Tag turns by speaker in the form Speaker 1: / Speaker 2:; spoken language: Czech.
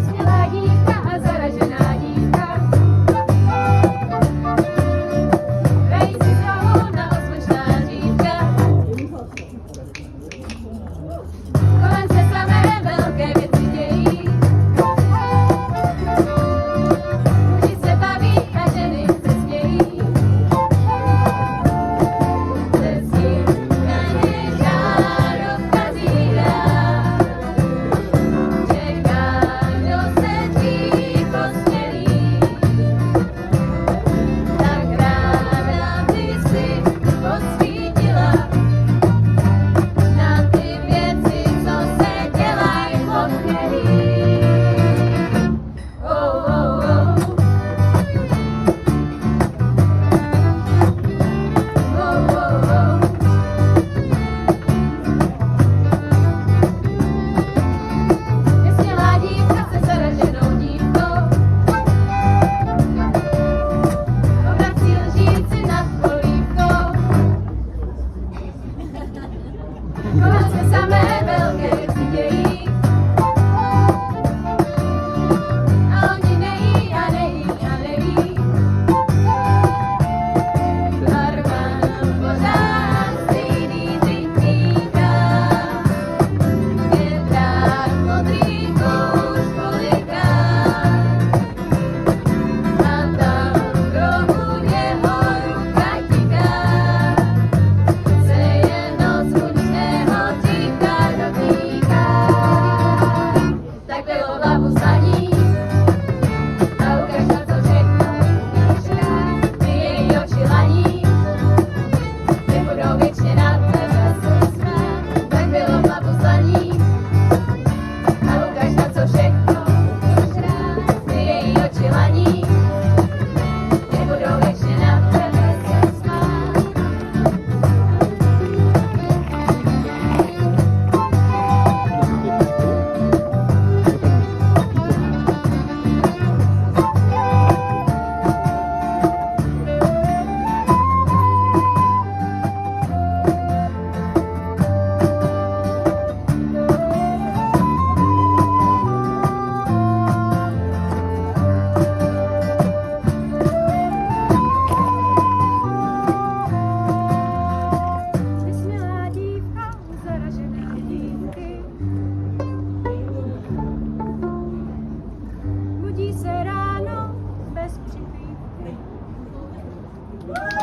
Speaker 1: Smělá dívka a zaražená dívka, hrají si s rohou na osmočná dívka. Kolem se samé velké věci dějí, muži se baví a ženy se smějí. Cestí na ně žárovka zírá, čeká, kdo se dřív posmělí. Tak ráda by si posvítila na ty věci, co se dělají pochmělí. Oh, oh, oh. Oh, oh, oh. Nesmělá dívka se zaraženou dívkou obrací lžíci nad polívkou. Kolem se samé velké